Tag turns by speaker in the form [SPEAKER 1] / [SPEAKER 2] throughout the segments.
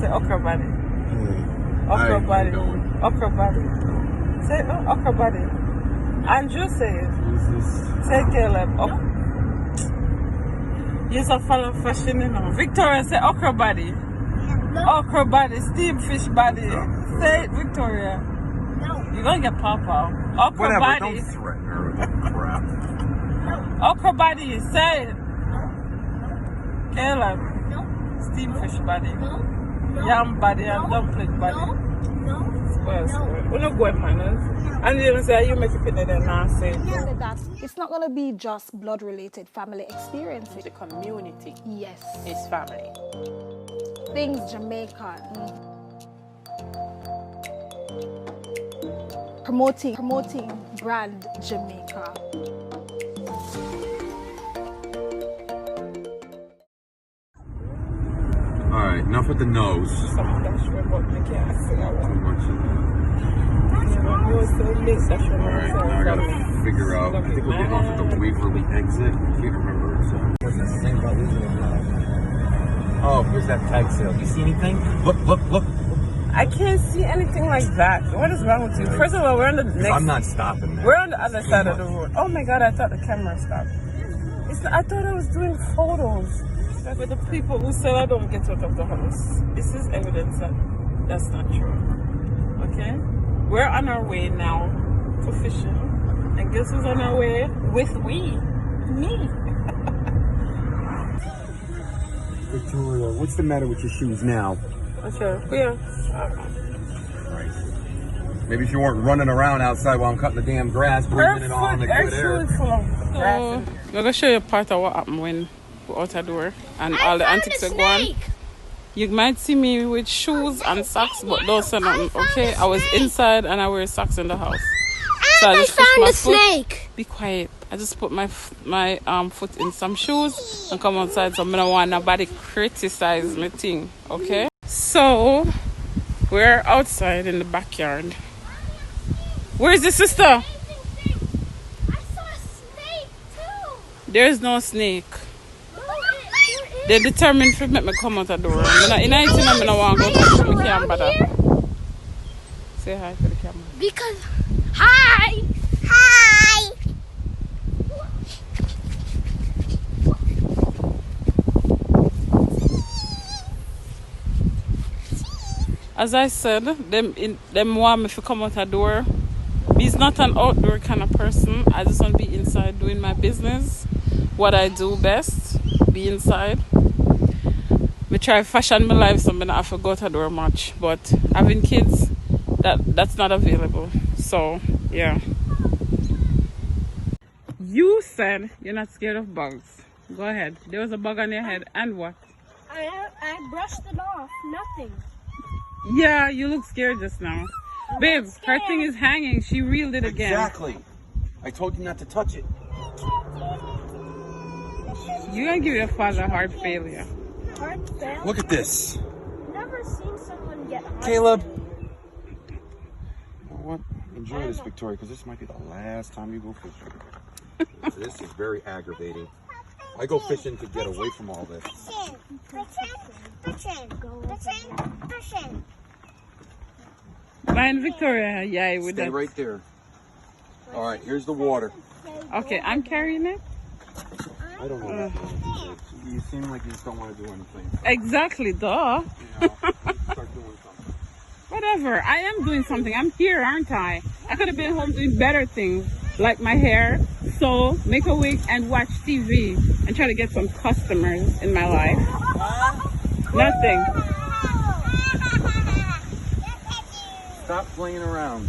[SPEAKER 1] Say okra body.
[SPEAKER 2] Hey.
[SPEAKER 1] Okra body.
[SPEAKER 2] Going?
[SPEAKER 1] Okra body. Say okra body. Andrew say it. Say Caleb. You're so follow fashion, you know. Victoria say okra body.
[SPEAKER 3] No.
[SPEAKER 1] Okra body. Steamed fish body. Say it, Victoria.
[SPEAKER 3] No.
[SPEAKER 1] You're gonna get papa. Okra
[SPEAKER 2] Whatever,
[SPEAKER 1] body.
[SPEAKER 2] don't threaten her with that crap.
[SPEAKER 1] Okra body. Say it. Caleb.
[SPEAKER 3] No.
[SPEAKER 1] Steamed fish body.
[SPEAKER 3] No. No.
[SPEAKER 1] Yam body and dumpling body.
[SPEAKER 3] No. No.
[SPEAKER 1] Well, we're not good manners. And you say you make it fit there now, say.
[SPEAKER 4] That it's not going to be just blood related family experiences.
[SPEAKER 5] The community
[SPEAKER 4] Yes.
[SPEAKER 5] is family.
[SPEAKER 4] Things Jamaican. Promoting brand Jamaica.
[SPEAKER 2] Alright, enough with the nose.
[SPEAKER 1] Something that's sure about me can't say I
[SPEAKER 2] Too
[SPEAKER 1] want.
[SPEAKER 2] much of that.
[SPEAKER 1] Alright,
[SPEAKER 2] Now I gotta figure out. I think we're getting off at the Waverly exit. Can't remember exactly. Oh, here's that tag sale. You see anything? Look.
[SPEAKER 1] I can't see anything like that. What is wrong with you? First of all, we're on the next.
[SPEAKER 2] I'm not stopping there.
[SPEAKER 1] We're on the other side of the road. Oh my God! I thought the camera stopped. I thought I was doing photos. But the people who said I don't get out of the house, this is evidence that that's not true. Okay, we're on our way now to fishing, and guess who's on our way with me.
[SPEAKER 2] Victoria, what's the matter with your shoes now?
[SPEAKER 1] Okay, yeah.
[SPEAKER 2] Maybe if you weren't running around outside while I'm cutting the damn grass, breathing it all in the good air.
[SPEAKER 1] So, I'm gonna show you part of what happened when we're out the door and all the antics are going. You might see me with shoes and socks, but don't say nothing, okay? I was inside and I wear socks in the house. So I just found a snake. Be quiet. I just put my foot in some shoes and come outside, so I don't want nobody criticize my thing, okay? So we're outside in the backyard. Where's the sister?
[SPEAKER 3] I saw a snake too.
[SPEAKER 1] There's no snake. They're determined to make me come out the door. In I don't want to go touch me camera. Say hi to the camera.
[SPEAKER 3] Because hi.
[SPEAKER 1] As I said, them want me to come out the door. He's not an outdoor kind of person. I just want to be inside doing my business. What I do best, be inside. I try fashion my life, so I don't have to go to the door much. But having kids, that's not available. So, yeah. You said you're not scared of bugs. Go ahead. There was a bug on your head, and what?
[SPEAKER 3] I brushed it off. Nothing.
[SPEAKER 1] Yeah, you look scared just now. Babe, her thing is hanging. She reeled it again.
[SPEAKER 2] Exactly. I told you not to touch it.
[SPEAKER 1] You're gonna give your father a hard failure.
[SPEAKER 3] Hard fail.
[SPEAKER 2] Look at this.
[SPEAKER 3] Never seen someone get hard.
[SPEAKER 2] Caleb. You know what? Enjoy this, Victoria, because this might be the last time you go fishing. This is very aggravating. I go fishing to get away from all this.
[SPEAKER 1] Mine Victoria, yeah, with
[SPEAKER 2] Stay
[SPEAKER 1] that.
[SPEAKER 2] right there. All right, here's the water.
[SPEAKER 1] Okay, I'm carrying it.
[SPEAKER 2] I don't know. You seem like you just don't want to do anything.
[SPEAKER 1] Exactly, duh.
[SPEAKER 2] You know, start doing something.
[SPEAKER 1] Whatever, I am doing something. I'm here, aren't I? I could have been home doing better things, like my hair, sew, make a wig, and watch TV, and try to get some customers in my life. Nothing.
[SPEAKER 2] Stop playing around.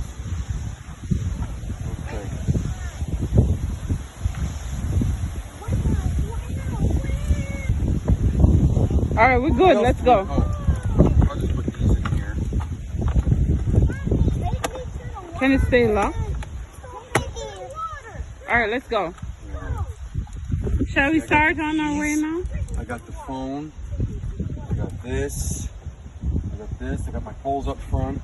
[SPEAKER 2] Okay.
[SPEAKER 1] All right, we're good. Let's go.
[SPEAKER 2] Oh, I'll just put these in here.
[SPEAKER 1] Can it stay locked? All right, let's go. Shall we start on our way now?
[SPEAKER 2] I got the phone. I got this. I got this. I got my poles up front.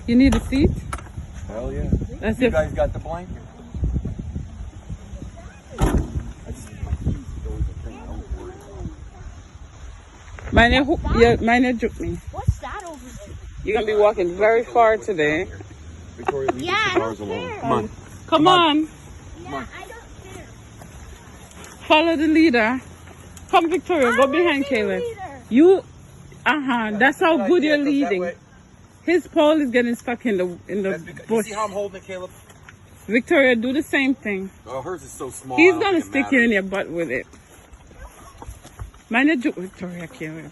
[SPEAKER 1] You need a seat?
[SPEAKER 2] Hell yeah.
[SPEAKER 1] That's
[SPEAKER 2] You
[SPEAKER 1] it.
[SPEAKER 2] guys got the blanket. I just need my keys to go with the thing. Don't worry.
[SPEAKER 1] Mine juke me.
[SPEAKER 3] What's that over there?
[SPEAKER 1] You're gonna be walking very far today.
[SPEAKER 2] Victoria, leave
[SPEAKER 3] Yeah,
[SPEAKER 2] the
[SPEAKER 3] I
[SPEAKER 2] cigars
[SPEAKER 3] don't
[SPEAKER 2] alone.
[SPEAKER 3] care.
[SPEAKER 2] Come on.
[SPEAKER 1] Come on.
[SPEAKER 3] Yeah, I don't care.
[SPEAKER 1] Follow the leader. Come, Victoria. Go behind Caleb. You. That's how good you're leading. His pole is getting stuck in the bush.
[SPEAKER 2] See how I'm holding it, Caleb?
[SPEAKER 1] Victoria, do the same thing.
[SPEAKER 2] Oh, hers is so small.
[SPEAKER 1] He's gonna stick you in your butt with it. Mind a joke, Victoria, Caleb.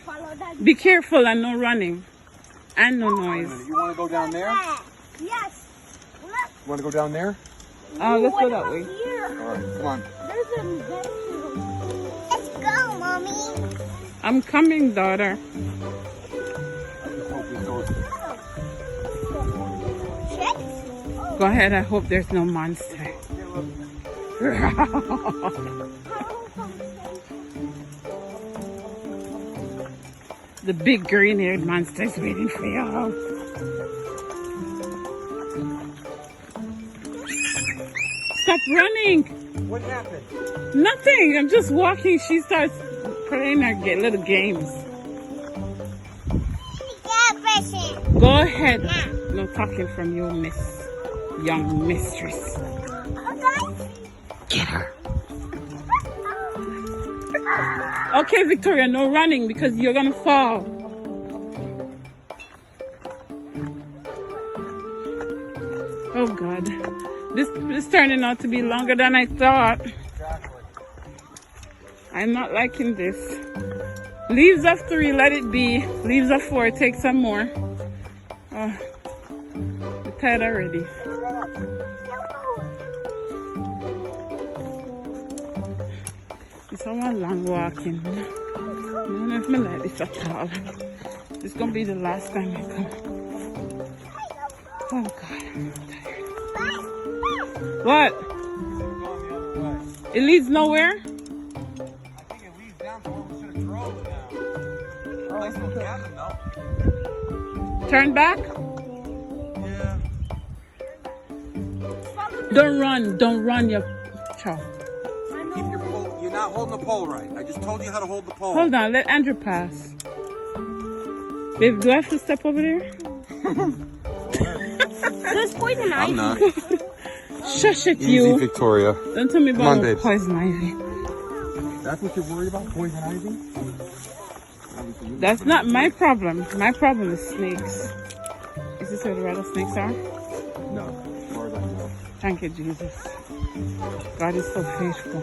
[SPEAKER 3] Follow that.
[SPEAKER 1] Be careful and no running. And no noise.
[SPEAKER 2] You want to go down there?
[SPEAKER 3] Yes.
[SPEAKER 2] You want to go down there?
[SPEAKER 1] Oh, let's go that way.
[SPEAKER 3] Here.
[SPEAKER 2] All right, come on.
[SPEAKER 3] There's a nephew. Let's go, Mommy.
[SPEAKER 1] I'm coming, daughter. Go ahead, I hope there's no monster. The big green-haired monster is waiting for you. Stop running!
[SPEAKER 2] What happened?
[SPEAKER 1] Nothing, I'm just walking. She starts playing her little games. Go ahead. No talking from you, young mistress. Get her. Okay, Victoria, no running because you're gonna fall. Oh God, this is turning out to be longer than I thought. I'm not liking this. Leaves of 3, let it be. Leaves of 4, take some more. Oh, I'm tired already. It's a long walking. I don't know if I like this at all. This is gonna be the last time I come. Oh God, I'm tired. What? It leads nowhere?
[SPEAKER 2] I think it leads down to where we should have drove now. Nice little cabin, though.
[SPEAKER 1] Turn back?
[SPEAKER 2] Yeah.
[SPEAKER 1] Don't run, you child.
[SPEAKER 2] Keep your pole. You're not holding the pole right. I just told you how to hold the pole.
[SPEAKER 1] Hold on, let Andrew pass. Babe, do I have to step over there?
[SPEAKER 3] There's poison ivy.
[SPEAKER 2] I'm not.
[SPEAKER 1] Shush it,
[SPEAKER 2] Easy,
[SPEAKER 1] you.
[SPEAKER 2] Victoria.
[SPEAKER 1] Don't tell me
[SPEAKER 2] Come on,
[SPEAKER 1] about
[SPEAKER 2] babes.
[SPEAKER 1] poison ivy.
[SPEAKER 2] That's what you're worried about, poison ivy?
[SPEAKER 1] That's not my problem. My problem is snakes. Is this where the rattlesnakes are?
[SPEAKER 2] No, as far as I know.
[SPEAKER 1] Thank you, Jesus. God is so faithful.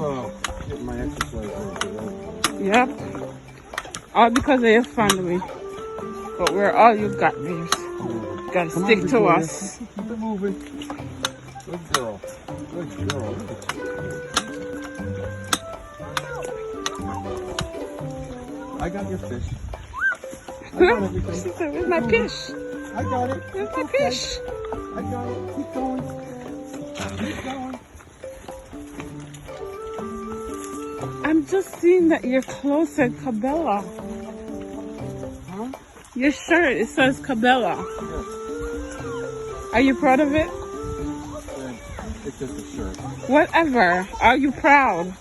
[SPEAKER 2] Oh, getting my exercise in.
[SPEAKER 1] Yep. All because of your family. But we're all you got, babes. You gotta stick to
[SPEAKER 2] Victoria.
[SPEAKER 1] us.
[SPEAKER 2] Keep it moving. Good girl. Good girl. Look at you. I got your fish. I got everything.
[SPEAKER 1] She said, where's my fish?
[SPEAKER 2] I got it.
[SPEAKER 1] Where's
[SPEAKER 2] It's
[SPEAKER 1] my
[SPEAKER 2] okay.
[SPEAKER 1] fish?
[SPEAKER 2] I got it. Keep going. Keep going.
[SPEAKER 1] I'm just seeing that you're closer, Cabela.
[SPEAKER 2] Huh?
[SPEAKER 1] Your shirt, it says Cabela.
[SPEAKER 2] Yes.
[SPEAKER 1] Are you proud of it?
[SPEAKER 2] It's just a shirt.
[SPEAKER 1] Whatever. Are you proud?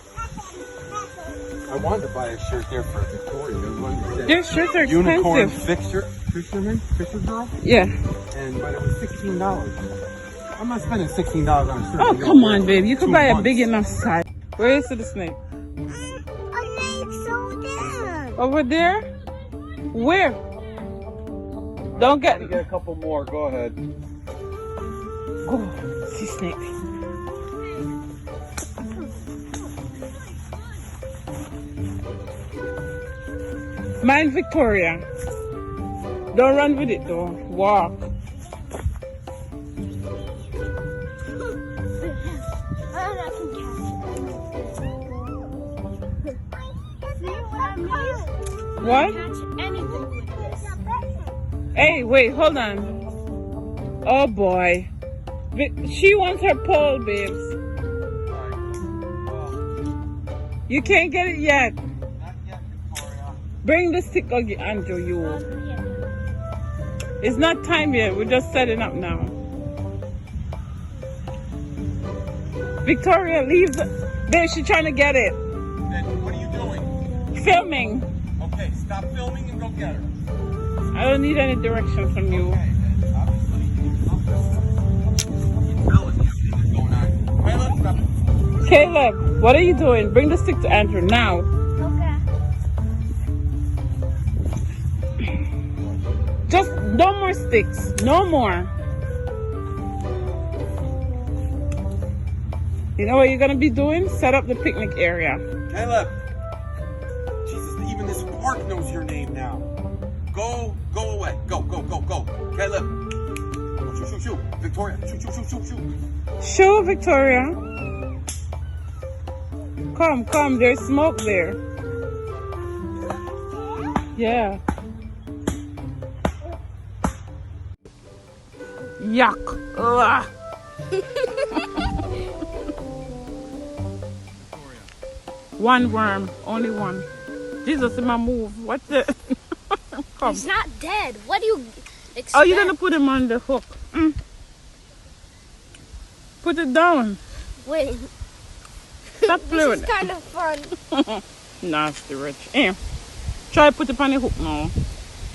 [SPEAKER 2] I wanted to buy a shirt there for Victoria. There was one that said
[SPEAKER 1] Their shirts are
[SPEAKER 2] Unicorn
[SPEAKER 1] expensive.
[SPEAKER 2] Fisher girl,
[SPEAKER 1] Yeah.
[SPEAKER 2] but it was $16. I'm not spending $16 on a shirt.
[SPEAKER 1] Oh, come on, babe. You could
[SPEAKER 2] 2
[SPEAKER 1] buy a
[SPEAKER 2] months.
[SPEAKER 1] big enough size. Where is the snake? Over there? Where? Don't get...
[SPEAKER 2] Get a couple more. Go ahead.
[SPEAKER 1] Oh, see snake. Mind Victoria. Don't run with it though. Walk. What? Hey, wait, hold on. Oh boy. She wants her pole, babes. You can't get it yet.
[SPEAKER 2] Not yet, Victoria.
[SPEAKER 1] Bring the stick again, Andrew, you. It's not time yet. We're just setting up now. Victoria, leave. There, she's trying to get it.
[SPEAKER 2] Then what are you doing?
[SPEAKER 1] Filming.
[SPEAKER 2] Okay, stop filming and go get her.
[SPEAKER 1] I don't need any direction from you.
[SPEAKER 2] Okay, then obviously you telling me everything going on. Caleb, stop.
[SPEAKER 1] Caleb, what are you doing? Bring the stick to Andrew now.
[SPEAKER 3] Okay.
[SPEAKER 1] Just no more sticks. No more. You know what you're gonna be doing? Set up the picnic area.
[SPEAKER 2] Caleb. Jesus, even this park knows your name now. Go away. Go. Caleb. Go, shoot. Victoria, shoot.
[SPEAKER 1] Show Victoria. Come. There's smoke there. Yeah. Yuck. Ugh. One worm, only one. Jesus, in my move. What's it? Come.
[SPEAKER 3] He's not dead. What do you expect?
[SPEAKER 1] Oh, you're gonna put him on the hook. Put it down.
[SPEAKER 3] Wait.
[SPEAKER 1] Stop playing.
[SPEAKER 3] This is kind of fun.
[SPEAKER 1] Nasty rich. Try put it on the hook now.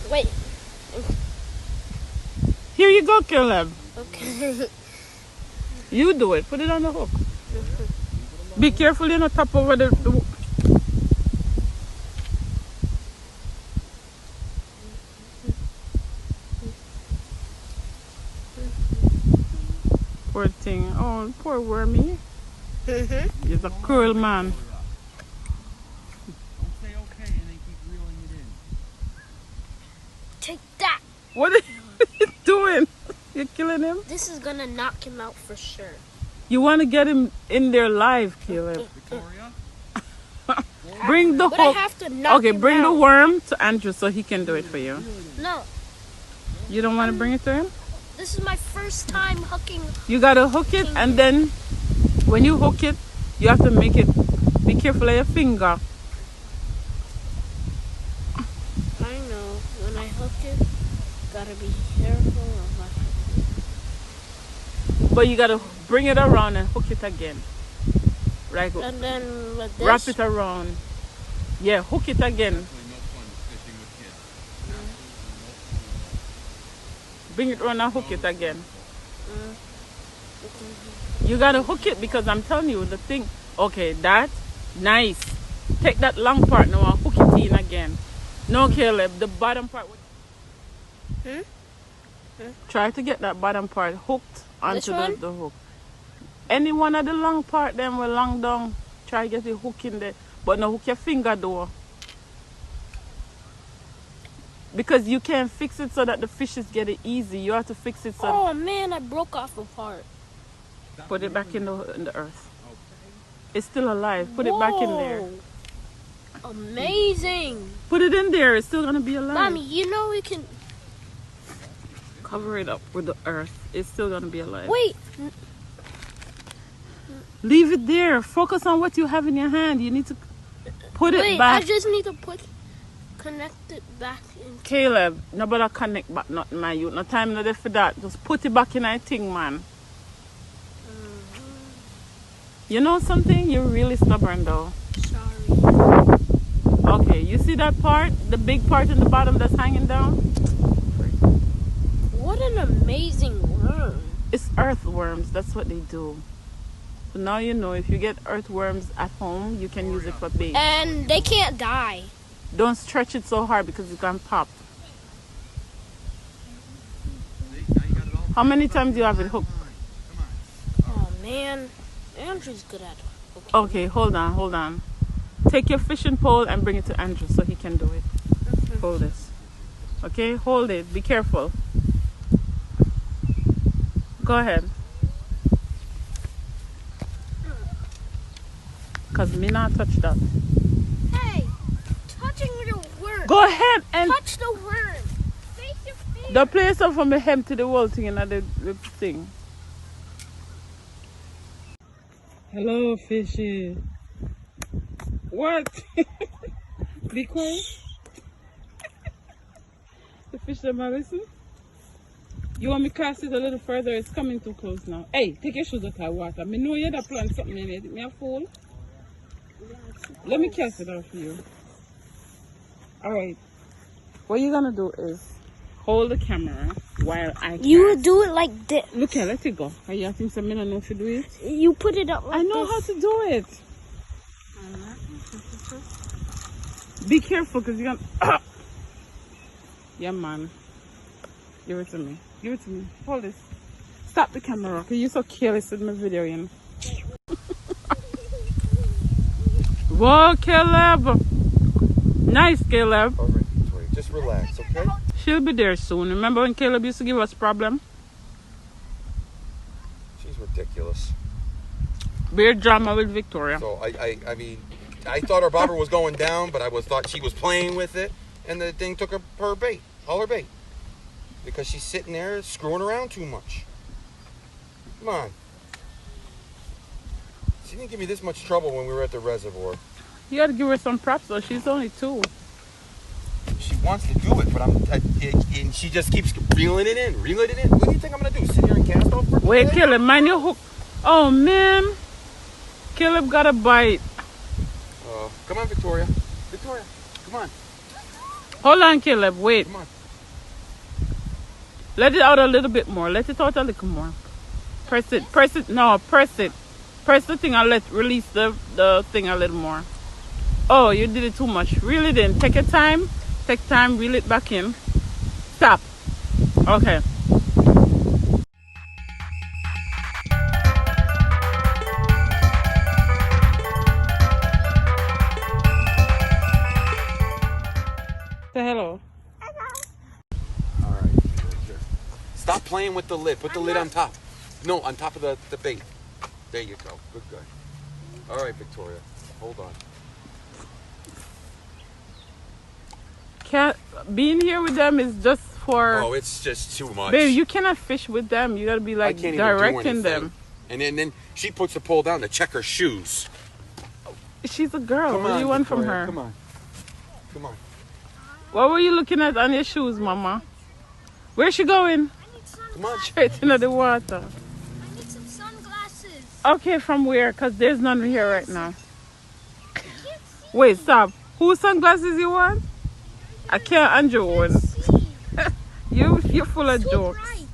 [SPEAKER 3] Wait.
[SPEAKER 1] Here you go, Caleb.
[SPEAKER 3] Okay.
[SPEAKER 1] You do it. Put it on the hook. Be careful, you know, tap over the hook. Poor thing. Oh, poor wormy. He's a cruel man.
[SPEAKER 2] Don't say okay and then keep reeling it in.
[SPEAKER 3] Take that.
[SPEAKER 1] What are you doing? You're killing him?
[SPEAKER 3] This is gonna knock him out for sure.
[SPEAKER 1] You want to get him in there live, Caleb.
[SPEAKER 2] Victoria?
[SPEAKER 1] Bring the
[SPEAKER 3] But I
[SPEAKER 1] hook.
[SPEAKER 3] have to knock
[SPEAKER 1] Okay,
[SPEAKER 3] him
[SPEAKER 1] bring the
[SPEAKER 3] out.
[SPEAKER 1] worm to Andrew so he can do it for you.
[SPEAKER 3] No.
[SPEAKER 1] You don't want to bring it to him?
[SPEAKER 3] This is my first time hooking.
[SPEAKER 1] You gotta hook it, and then when you hook it, you have to make it. Be careful of your finger.
[SPEAKER 3] I know. When I hook it, gotta be careful of my.
[SPEAKER 1] But you gotta bring it around and hook it again. Right.
[SPEAKER 3] And then with this.
[SPEAKER 1] Wrap it around. Yeah, hook it again.
[SPEAKER 2] No fun fishing with kids.
[SPEAKER 1] Bring it around and hook it again. You gotta hook it because I'm telling you the thing. Okay, that nice. Take that long part now and hook it in again. No, Caleb, the bottom part. Try to get that bottom part hooked onto
[SPEAKER 3] one?
[SPEAKER 1] the hook. Any one of the long part, then will long down. Try get the hook in there, but no hook your finger though. Because you can't fix it so that the fishes get it easy. You have to fix it so.
[SPEAKER 3] Oh man, I broke off a part.
[SPEAKER 1] Put it back in the earth. It's still alive. Put it back in there.
[SPEAKER 3] Whoa. Amazing.
[SPEAKER 1] Put it in there. It's still gonna be alive.
[SPEAKER 3] Mommy, you know we can.
[SPEAKER 1] Cover it up with the earth. It's still gonna be alive.
[SPEAKER 3] Wait.
[SPEAKER 1] Leave it there. Focus on what you have in your hand. You need to put it
[SPEAKER 3] Wait,
[SPEAKER 1] back.
[SPEAKER 3] I just need to connect it back in.
[SPEAKER 1] Caleb, nobody connect back, not my youth. No time no there for that. Just put it back in that thing, man. You know something? You're really stubborn though.
[SPEAKER 3] Sorry.
[SPEAKER 1] Okay, you see that part? The big part in the bottom that's hanging down?
[SPEAKER 3] What an amazing worm.
[SPEAKER 1] It's earthworms. That's what they do. So now you know if you get earthworms at home, you can use it for bait.
[SPEAKER 3] And they can't die.
[SPEAKER 1] Don't stretch it so hard because it can pop. How many times do you have it hooked?
[SPEAKER 3] Oh man. Andrew's good at it.
[SPEAKER 1] Okay, hold on. Take your fishing pole and bring it to Andrew so he can do it. Hold this. Okay, hold it. Be careful. Go ahead. Because me not touch that.
[SPEAKER 3] Hey, touching the worm.
[SPEAKER 1] Go ahead and
[SPEAKER 3] Touch the worm. Face your finger.
[SPEAKER 1] the place up from the hem to the whole thing and the thing. Hello, fishy. What? Be quiet. The fish them are listen. You want me to cast it a little further? It's coming too close now. Hey, take your shoes out of water. I know you're plant something in it. Me a fool. Let me cast it out for you. Alright. What you're gonna do is hold the camera while I cast.
[SPEAKER 3] You do it like this.
[SPEAKER 1] Look here, let it go. Are you think some men don't know if you do it?
[SPEAKER 3] You put it up like
[SPEAKER 1] I know
[SPEAKER 3] this.
[SPEAKER 1] how to do it. Be careful because you're gonna... Yeah, man. Give it to me. Give it to me. Hold this. Stop the camera because you're so careless with my video, you know. Whoa, Caleb. Nice, Caleb.
[SPEAKER 2] All right, Victoria, just relax, okay?
[SPEAKER 1] She'll be there soon. Remember when Caleb used to give us problem?
[SPEAKER 2] She's ridiculous.
[SPEAKER 1] Weird drama with Victoria.
[SPEAKER 2] So I mean, I thought her bobber was going down, but thought she was playing with it, and the thing took her bait, all her bait, because she's sitting there screwing around too much. Come on. She didn't give me this much trouble when we were at the reservoir.
[SPEAKER 1] You gotta give her some props though. She's only 2.
[SPEAKER 2] She wants to do it, but and she just keeps reeling it in. What do you think I'm gonna do? Sit here and cast off?
[SPEAKER 1] Wait, Caleb, mind your hook. Oh man, Caleb got a bite.
[SPEAKER 2] Come on, Victoria. Victoria, come on.
[SPEAKER 1] Hold on, Caleb. Wait.
[SPEAKER 2] Come on.
[SPEAKER 1] Let it out a little bit more. Let it out a little more. Press it. Press it. No, press it. Press the thing and release the thing a little more. Oh, you did it too much. Reel it in. Take your time. Take time. Reel it back in. Stop. Okay. Say hello.
[SPEAKER 2] All right, here. Stop playing with the lid. Put the lid on top. No, on top of the bait. There you go. Good guy. All right, Victoria. Hold on.
[SPEAKER 1] Being here with them is just for...
[SPEAKER 2] Oh, it's just too much.
[SPEAKER 1] Babe, you cannot fish with them. You gotta be like directing them.
[SPEAKER 2] And then she puts the pole down to check her shoes.
[SPEAKER 1] She's a girl. What do you want from her?
[SPEAKER 2] Come on. Come on.
[SPEAKER 1] What were you looking at on your shoes, Mama? Where's she going?
[SPEAKER 2] Come on.
[SPEAKER 1] Straight into the water.
[SPEAKER 3] I need some sunglasses.
[SPEAKER 1] Okay, from where? Because there's none here right now. Wait, stop. Whose sunglasses you want? I can't Andrew one. You're full of jokes.
[SPEAKER 3] Bright.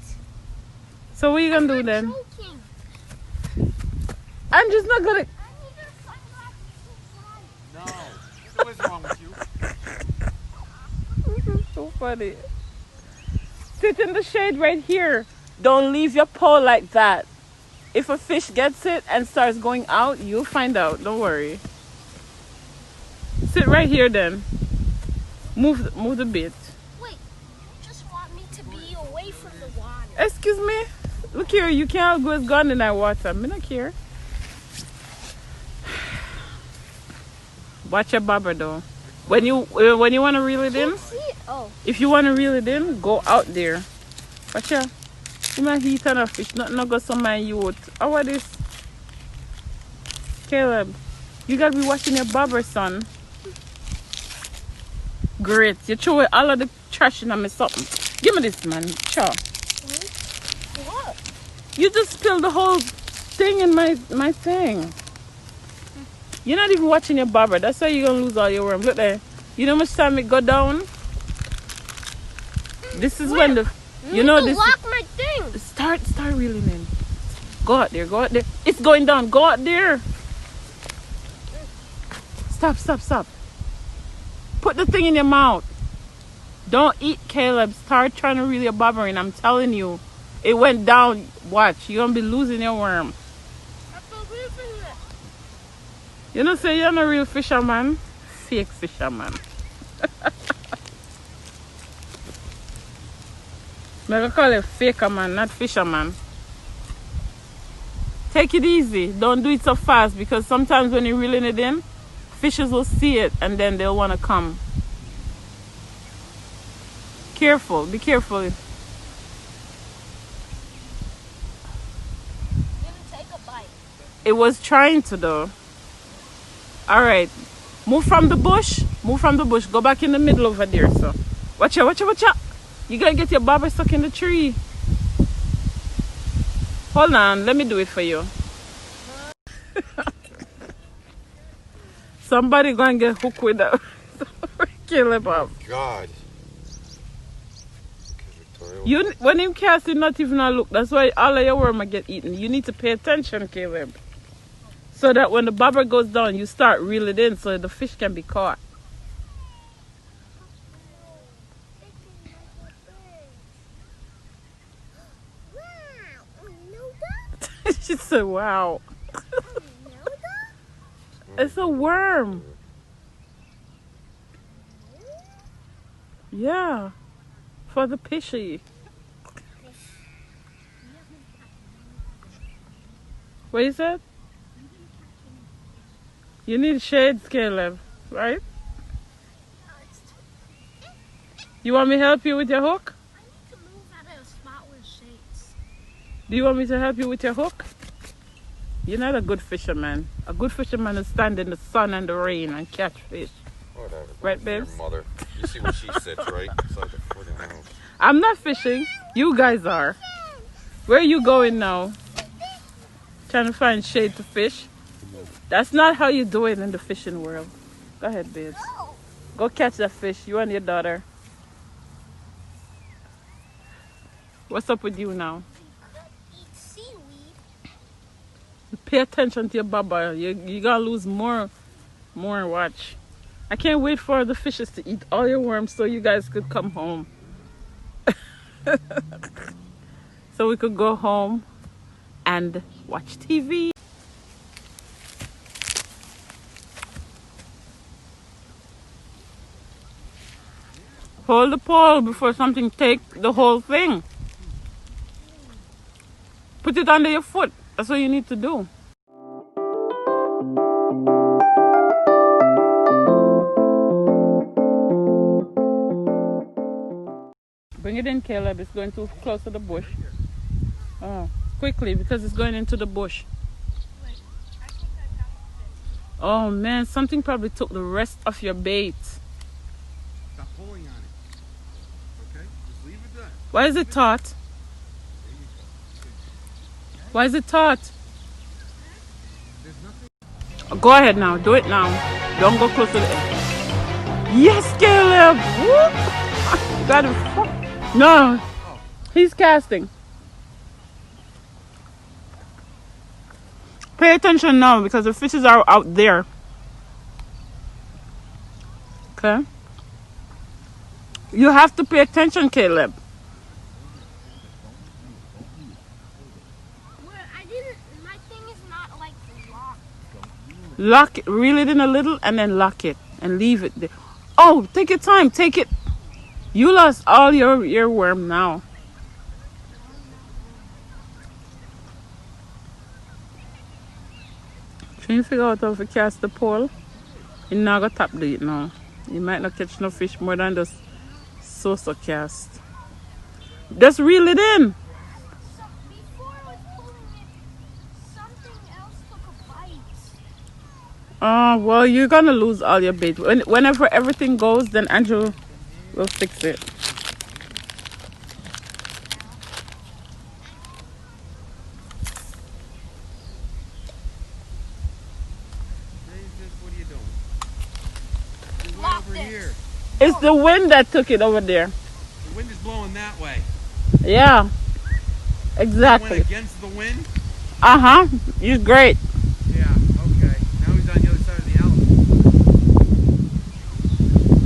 [SPEAKER 1] So what are you gonna do then?
[SPEAKER 3] Joking.
[SPEAKER 1] I'm just not gonna...
[SPEAKER 3] I need your sunglasses.
[SPEAKER 2] No. What is wrong with you?
[SPEAKER 1] This is so funny. Sit in the shade right here. Don't leave your pole like that. If a fish gets it and starts going out, you'll find out. Don't worry. Sit right here then. Move the bit.
[SPEAKER 3] Wait, you just want me to be away from the water.
[SPEAKER 1] Excuse me. Look here, you can't go gone in that water. I'm not here. Watch your bobber though. When you want to reel it in,
[SPEAKER 3] See it? Oh.
[SPEAKER 1] if you want to reel it in, go out there. Watch out. You might heat on a fish. Not go somewhere you would. Oh, what is? Caleb, you gotta be watching your bobber, son. Great. You throw away all of the trash in me something. Give me this, man. Chow.
[SPEAKER 3] What?
[SPEAKER 1] You just spilled the whole thing in my thing. You're not even watching your bobber. That's why you're gonna lose all your worms. Look there. You know how much time it go down? This is when the you know this
[SPEAKER 3] Lock my thing.
[SPEAKER 1] start reeling in. Go out there, go out there. It's going down. Go out there. Stop. Put the thing in your mouth. Don't eat, Caleb. Start trying to reel your bobber in. I'm telling you. It went down. Watch. You're going to be losing your worm. You know, say you're not a real fisherman. Fake fisherman. I'm going to call it faker man, not fisherman. Take it easy. Don't do it so fast because sometimes when you're reeling it in, fishes will see it and then they'll want to come. Careful. Be careful.
[SPEAKER 3] Didn't take a bite.
[SPEAKER 1] It was trying to though. Alright. Move from the bush. Go back in the middle over there. So watch out. You gotta get your bobber stuck in the tree. Hold on, let me do it for you. Somebody gonna get hooked with that. Caleb up.
[SPEAKER 2] Oh God.
[SPEAKER 1] You when him cast it not even a look. That's why all of your worm get eaten. You need to pay attention, Caleb. So that when the bobber goes down, you start reel it in so the fish can be caught. She said, wow. It's a worm. Yeah. For the fishy. What is it? You need shades, Caleb, right? You want me to help you with your hook?
[SPEAKER 3] I need to move out of a spot with shades.
[SPEAKER 1] Do you want me to help you with your hook? You're not a good fisherman. A good fisherman is stand in the sun and the rain and catch fish.
[SPEAKER 2] Whatever.
[SPEAKER 1] Right, babes?
[SPEAKER 2] Your mother. You see where she sits, right? Beside the foot of the house.
[SPEAKER 1] I'm not fishing. You guys are. Where are you going now? Trying to find shade to fish? That's not how you do it in the fishing world. Go ahead, babes. Go catch that fish. You and your daughter. What's up with you now?
[SPEAKER 3] Eat seaweed.
[SPEAKER 1] Pay attention to your baba. You're gonna lose more watch. I can't wait for the fishes to eat all your worms so you guys could come home. So we could go home and watch TV. Hold the pole before something take the whole thing. Put it under your foot. That's what you need to do. Bring it in, Caleb. It's going too close to the bush. Oh, quickly, because it's going into the bush. Oh man, something probably took the rest of your bait.
[SPEAKER 2] Stop pulling on it. Okay? Just leave it there.
[SPEAKER 1] Why is it taut? Why is it taut? Go ahead now. Do it now. Don't go close to the edge. Yes, Caleb! Whoop! You got it. No. He's casting. Pay attention now because the fishes are out there. Okay? You have to pay attention, Caleb.
[SPEAKER 3] My thing is not like locked.
[SPEAKER 1] Lock it, reel it in a little and then lock it and leave it there. Oh, take your time, take it. You lost all your worm now. Trying to figure out how to cast the pole. You not gonna tap do it now. You might not catch no fish more than just so cast. Just reel it in.
[SPEAKER 3] So before I was pulling it, something else took a bite.
[SPEAKER 1] Oh, well, you're gonna lose all your bait. Whenever everything goes, then Andrew will fix it.
[SPEAKER 2] What are you doing? You're way
[SPEAKER 3] Locked
[SPEAKER 2] over
[SPEAKER 3] it.
[SPEAKER 2] here.
[SPEAKER 1] It's the wind that took it over there.
[SPEAKER 2] The wind is blowing that way.
[SPEAKER 1] Yeah,
[SPEAKER 2] Went
[SPEAKER 1] exactly.
[SPEAKER 2] against the wind?
[SPEAKER 1] Uh-huh. You're great.
[SPEAKER 2] Yeah, okay. Now he's on the other side of the alley.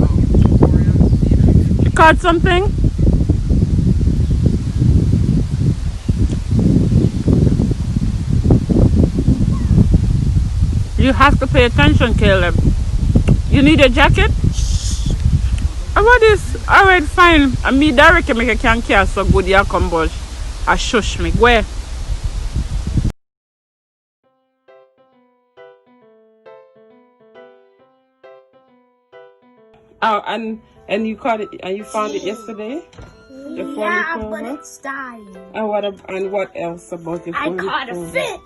[SPEAKER 2] Oh, Orion,
[SPEAKER 1] You caught something? You have to pay attention, Caleb. You need a jacket? What is? Alright, fine. And me Derek make a can cast so good you come bush. I shush me. Where? Oh, and you caught it and you found it yesterday?
[SPEAKER 3] Yeah, but it's dying.
[SPEAKER 1] And what else about it?
[SPEAKER 3] I caught a fish.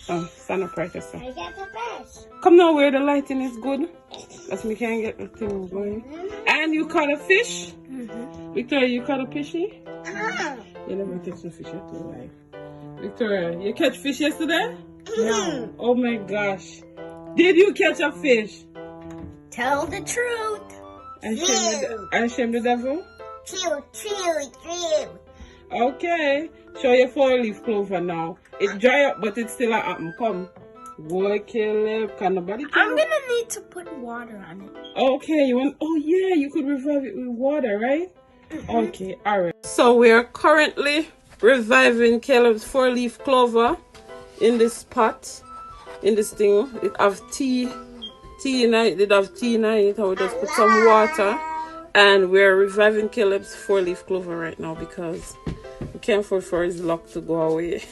[SPEAKER 1] Oh, stand up right there.
[SPEAKER 3] I got the fish.
[SPEAKER 1] Come now where the lighting is good. As we can get the thing going. And you caught a fish? Victoria, you caught a fishy? You never catch a fish at all, right? Victoria, you catch fish yesterday? No. Oh my gosh. Did you catch a fish?
[SPEAKER 3] Tell the truth.
[SPEAKER 1] And shame the devil?
[SPEAKER 3] True.
[SPEAKER 1] Okay. Show your 4-leaf clover now. It dry up, but it's still a happen. Come. Boy, Caleb. Can nobody kill
[SPEAKER 3] I'm gonna need to put water on it.
[SPEAKER 1] Okay, you want... Oh, yeah, you could revive it with water, right? Okay, alright. So we are currently reviving Caleb's 4-leaf clover in this pot. In this thing. It have tea in it. It have tea in it. I will just put some water. And we're reviving Caleb's 4-leaf clover right now because we can't afford for his luck to go away.